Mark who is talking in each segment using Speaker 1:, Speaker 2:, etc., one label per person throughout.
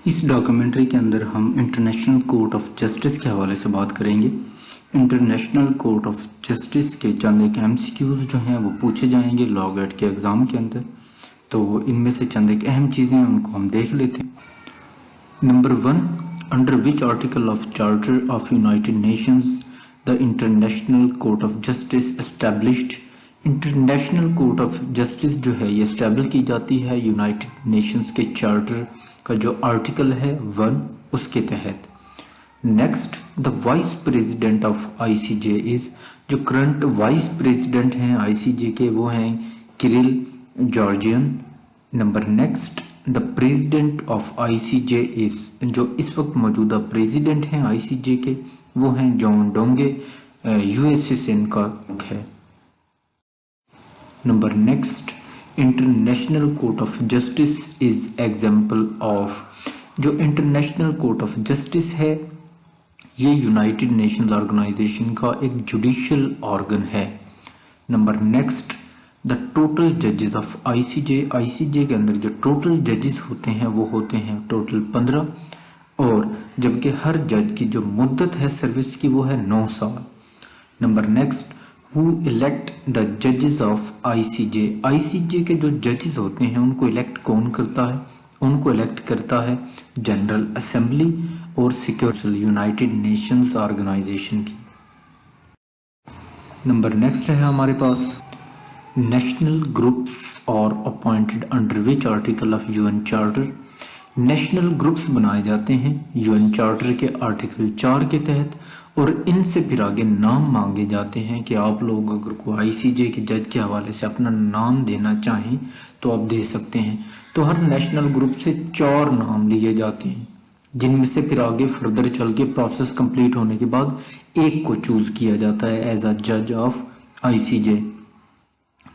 Speaker 1: इस डॉक्यूमेंट्री के अंदर हम इंटरनेशनल कोर्ट ऑफ जस्टिस के हवाले से बात करेंगे। इंटरनेशनल कोर्ट ऑफ जस्टिस के चंद एक एमसीक्यूज जो हैं वो पूछे जाएंगे लॉ गेट के एग्ज़ाम के अंदर। तो इनमें से चंद एक अहम चीज़ें हैं, उनको हम देख लेते हैं। Number 1, under which article of charter of United Nations the International court of justice established. International court of justice जो है ये एस्टैब्लिश की जाती है यूनाइटेड नेशंस के चार्टर का जो आर्टिकल है 1 उसके तहत। Next, the vice president of ICJ is, जो करंट वाइस प्रेसिडेंट हैं आईसीजे के वो हैं Kirill Georgian. Number next, the president of ICJ is, जो इस वक्त मौजूदा प्रेसिडेंट हैं आईसीजे के वो हैं जॉन डोंगे, यूएसए से इनका है। Number next, international court of Justice is example of, जो इंटरनेशनल कोर्ट ऑफ जस्टिस है ये यूनाइटेड नेशंस ऑर्गेनाइजेशन का एक जुडिशियल ऑर्गन है। नंबर नेक्स्ट, द टोटल जजेस ऑफ आईसीजे, आईसीजे के अंदर जो टोटल जजेस होते हैं वो होते हैं टोटल 15, और जबकि हर जज की जो मुद्दत है सर्विस की वो है 9 साल। Number next, who elect the जजेस ऑफ आईसीजे, आईसीजे के जो जजेस होते हैं उनको इलेक्ट कौन करता है? उनको इलेक्ट करता है जनरल असेंबली और सिक्योरिटी यूनाइटेड नेशंस ऑर्गेनाइजेशन की। नंबर नेक्स्ट है हमारे पास, नेशनल ग्रुप्स और appointed under which article of UN charter. National groups बनाए जाते हैं यूएन चार्टर के आर्टिकल 4 के तहत, और इनसे फिर आगे नाम मांगे जाते हैं कि आप लोग अगर कोई आईसीजे के जज के हवाले से अपना नाम देना चाहें तो आप दे सकते हैं। तो हर नेशनल ग्रुप से 4 नाम लिए जाते हैं, जिनमें से फिर आगे फर्दर चल के प्रोसेस कंप्लीट होने के बाद एक को चूज किया जाता है एज अ जज of ICJ.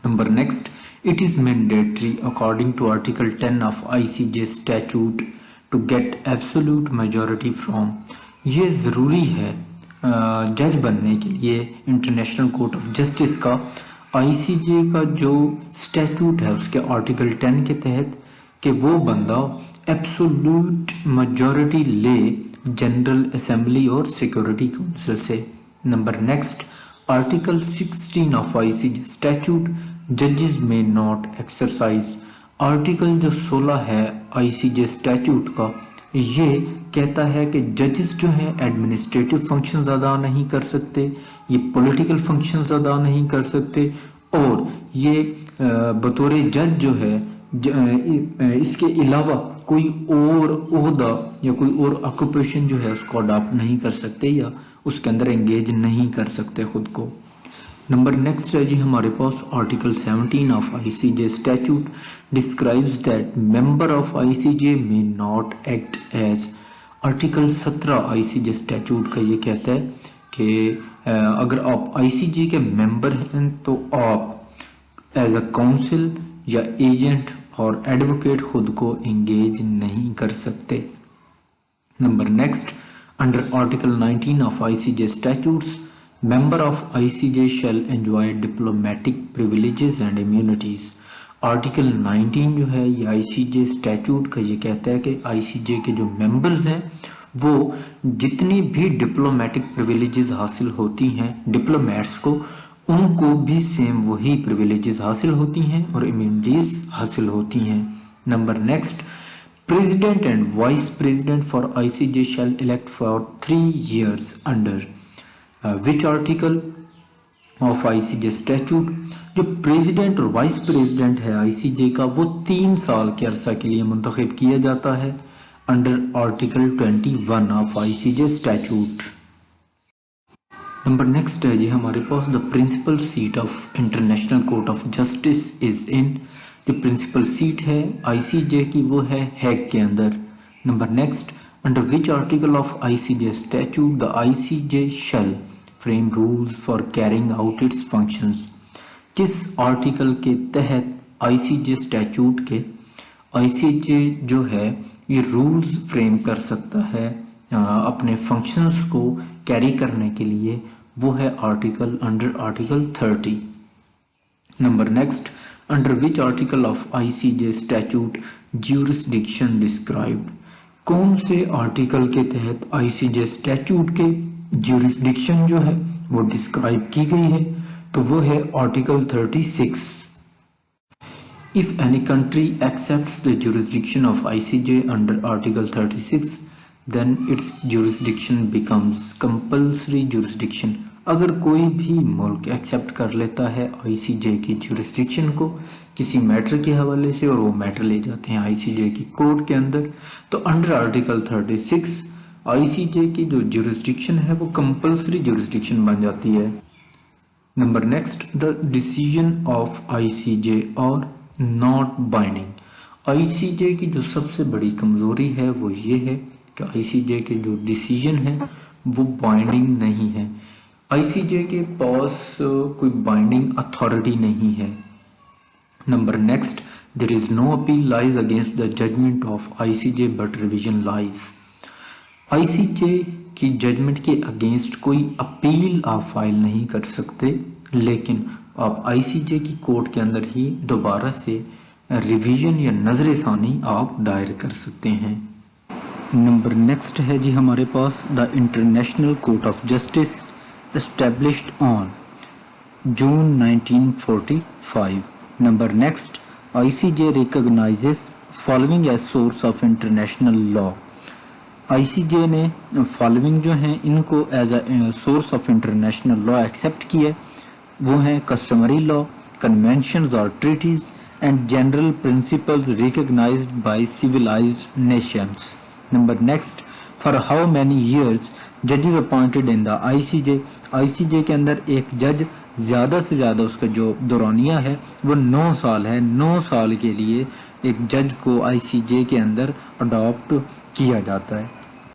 Speaker 1: Number next, it is mandatory according to article 10 of ICJ statute to get absolute majority from, ये जरूरी है जज बनने के लिए इंटरनेशनल कोर्ट ऑफ जस्टिस का आईसीजे का जो स्टैट्यूट है उसके आर्टिकल 10 के तहत कि वो बंदा एब्सोल्यूट मेजॉरिटी ले जनरल असेंबली और सिक्योरिटी काउंसिल से। Number next, article 16 of ICJ statute जजेस में नॉट एक्सरसाइज, आर्टिकल जो 16 है आईसीजे स्टैट्यूट का ये कहता है कि जजेस जो हैं एडमिनिस्ट्रेटिव फंक्शंस अदा नहीं कर सकते, ये पॉलिटिकल फंक्शंस अदा नहीं कर सकते, और ये बतौर जज जो है इसके अलावा कोई और ओहदा या कोई और ऑक्यूपेशन जो है उसको अडॉप्ट नहीं कर सकते या उसके अंदर एंगेज नहीं कर सकते खुद को। नंबर नेक्स्ट है जी हमारे पास article 17 of ICJ statute describes that member of ICJ may not act as, article 17 ICJ statute का ये कहता है कि अगर आप आईसीजे के मेंबर हैं तो आप एज अ काउंसिल या एजेंट और एडवोकेट खुद को एंगेज नहीं कर सकते। Number next, under article 19 of ICJ statutes member of ICJ shall enjoy diplomatic privileges and immunities, article 19 जो है ये आईसीजे स्टैट्यूट का ये कहता है कि आईसीजे के जो मेंबर्स हैं वो जितनी भी डिप्लोमेटिक प्रिविलेजेस हासिल होती हैं डिप्लोमेट्स को, उनको भी सेम वही प्रिविलेजेस हासिल होती हैं और इम्यूनिटीज हासिल होती हैं। Number next, president and vice president for ICJ shall elect for 3 years under which article of ICJ statute, जो प्रेसिडेंट और वाइस प्रेसिडेंट है आईसीजे का वो 3 साल के अरसा के लिए मुंतखब किया जाता है under article 21 of ICJ statute. Number next है जी हमारे पास the principal seat of International court of Justice is in, जो प्रिंसिपल सीट है आईसीजे की वो है हैग के अंदर। Number next, under which article of ICJ statute the ICJ shall frame rules for carrying out its functions, किस article के तहत आईसीजे स्टैट्यूट के आईसीजे जो है ये रूल्स फ्रेम कर सकता है अपने फंक्शंस को कैरी करने के लिए, वो है article under article 30। Number next, under which article of ICJ statute jurisdiction described, कौन से आर्टिकल के तहत आईसीजे स्टैट्यूट के ज्यूरिसडिक्शन जो है वो डिस्क्राइब की गई है, तो वो है article 36। If any country accepts the jurisdiction of ICJ under article 36 then its jurisdiction becomes compulsory jurisdiction. अगर कोई भी मुल्क एक्सेप्ट कर लेता है आईसीजे की ज्यूरिसडिक्शन को किसी मैटर के हवाले से और वो मैटर ले जाते हैं आईसीजे की कोर्ट के अंदर, तो अंडर आर्टिकल 36 आईसीजे की जो ज्यूरिसडिक्शन है वो कंपल्सरी ज्यूरिसडिक्शन बन जाती है। Number next, the decision of ICJ और नॉट बाइंडिंग। आईसीजे की जो सबसे बड़ी कमजोरी है वो ये है कि आईसीजे के जो डिसीजन है वो बाइंडिंग नहीं है। आईसीजे के पास कोई बाइंडिंग अथॉरिटी नहीं है। Number next, there is no appeal lies against the judgment of ICJ but revision lies. ICJ की जजमेंट के अगेंस्ट कोई अपील आप फाइल नहीं कर सकते, लेकिन आप आईसीजे की कोर्ट के अंदर ही दोबारा से रिवीजन या नजरसानी आप दायर कर सकते हैं। नंबर नेक्स्ट है जी हमारे पास the International court of Justice established on June 1945. Number next, ICJ recognizes following as source of international law. ICJ ने फॉलोइंग जो हैं इनको as a source of international law accept किया। वो हैं कस्टमरी लॉ, कन्वेंशंस और treaties and general principles recognised by civilised nations. Number next, for how many years जजेस appointed in the ICJ. ICJ के अंदर एक जज ज़्यादा से ज़्यादा उसका जो दौरानिया है वो 9 साल है। 9 साल के लिए एक जज को आईसीजे के अंदर अडॉप्ट किया जाता है।